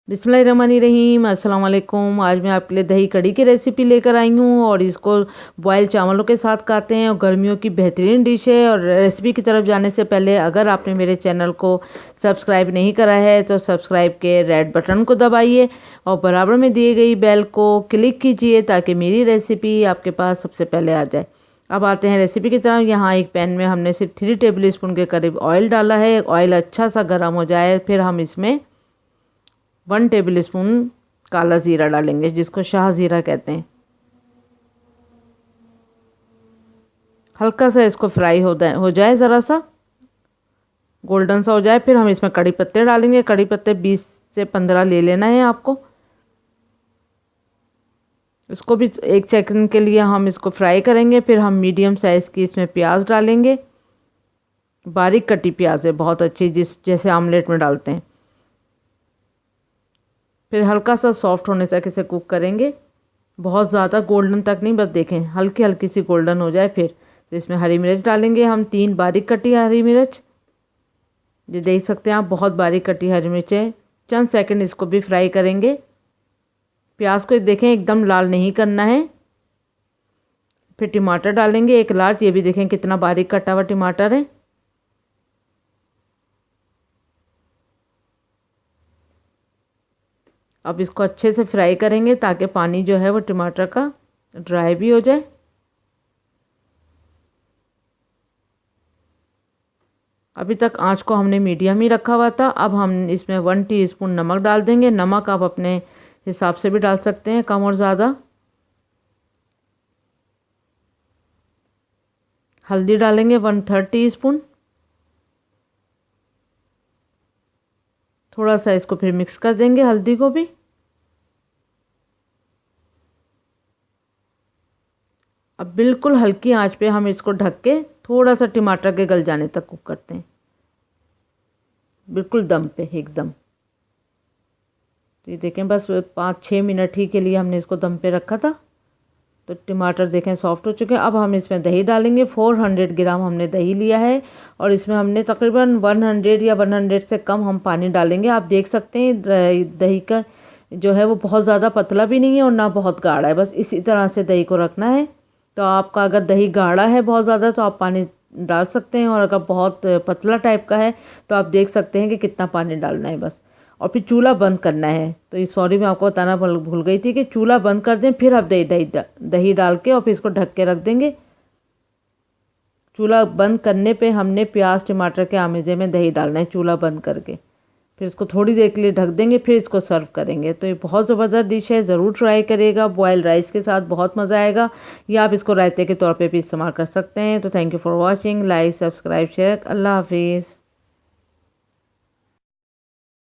बिस्मिल्लाहिर्रहमानिर्रहीम अस्सलाम वालेकुम। आज मैं आपके लिए दही कड़ी की रेसिपी लेकर आई हूँ और इसको बॉयल चावलों के साथ खाते हैं और गर्मियों की बेहतरीन डिश है। और रेसिपी की तरफ जाने से पहले अगर आपने मेरे चैनल को सब्सक्राइब नहीं करा है तो सब्सक्राइब के रेड बटन को दबाइए और बराबर में दिए गई बेल को क्लिक कीजिए ताकि मेरी रेसिपी आपके पास सबसे पहले आ जाए। अब आते हैं रेसिपी की तरफ। यहाँ एक पैन में हमने सिर्फ 3 टेबल स्पून के करीब ऑयल डाला है। ऑयल अच्छा सा गर्म हो जाए फिर हम इसमें 1 टेबल स्पून काला ज़ीरा डालेंगे, जिसको शाह ज़ीरा कहते हैं। हल्का सा इसको फ्राई हो जाए, ज़रा सा गोल्डन सा हो जाए, फिर हम इसमें कड़ी पत्ते डालेंगे। कड़ी पत्ते 20 से 15 ले लेना है आपको। इसको भी 1 सेकंड के लिए हम इसको फ्राई करेंगे। फिर हम मीडियम साइज़ की इसमें प्याज डालेंगे। बारीक कटी प्याज है, बहुत अच्छी, जैसे आमलेट में डालते हैं। फिर हल्का सा सॉफ्ट होने तक इसे कुक करेंगे, बहुत ज़्यादा गोल्डन तक नहीं, बस देखें हल्की हल्की सी गोल्डन हो जाए। फिर तो इसमें हरी मिर्च डालेंगे हम, 3 बारीक कटी हरी मिर्च। ये देख सकते हैं आप, बहुत बारीक कटी हरी मिर्च है। चंद सेकंड इसको भी फ्राई करेंगे। प्याज को देखें एकदम लाल नहीं करना है। फिर टमाटर डालेंगे 1 लार्ज, ये भी देखें कितना बारीक कटा हुआ टमाटर है। अब इसको अच्छे से फ्राई करेंगे ताकि पानी जो है वो टमाटर का ड्राई भी हो जाए। अभी तक आंच को हमने मीडियम ही रखा हुआ था। अब हम इसमें 1 टीस्पून नमक डाल देंगे। नमक आप अपने हिसाब से भी डाल सकते हैं, कम और ज़्यादा। हल्दी डालेंगे 1/3 टीस्पून। थोड़ा सा इसको फिर मिक्स कर देंगे हल्दी को भी। अब बिल्कुल हल्की आंच पे हम इसको ढक के थोड़ा सा टमाटर के गल जाने तक कुक करते हैं, बिल्कुल दम पे एकदम। तो ये देखें बस 5-6 मिनट ही के लिए हमने इसको दम पे रखा था। तो टमाटर देखें सॉफ्ट हो चुके हैं। अब हम इसमें दही डालेंगे। 400 ग्राम हमने दही लिया है और इसमें हमने तकरीबन 100 या 100 से कम हम पानी डालेंगे। आप देख सकते हैं दही का जो है वो बहुत ज़्यादा पतला भी नहीं है और ना बहुत गाढ़ा है, बस इसी तरह से दही को रखना है। तो आपका अगर दही गाढ़ा है बहुत ज़्यादा तो आप पानी डाल सकते हैं, और अगर बहुत पतला टाइप का है तो आप देख सकते हैं कि कितना पानी डालना है बस। और फिर चूल्हा बंद करना है। तो ये सॉरी मैं आपको बताना भूल गई थी कि चूल्हा बंद कर दें, फिर आप दही डाल के और फिर इसको ढक के रख देंगे। चूल्हा बंद करने पे हमने प्याज टमाटर के आमेजे में दही डालना है, चूल्हा बंद करके। फिर इसको थोड़ी देर के लिए ढक देंगे, फिर इसको सर्व करेंगे। तो ये बहुत ज़बरदस्त डिश है, ज़रूर ट्राई करिएगा। बॉयल राइस के साथ बहुत मज़ा आएगा, या आप इसको रायते के तौर पे भी इस्तेमाल कर सकते हैं। तो thank you for watching. Like subscribe share. अल्लाह हाफिज़।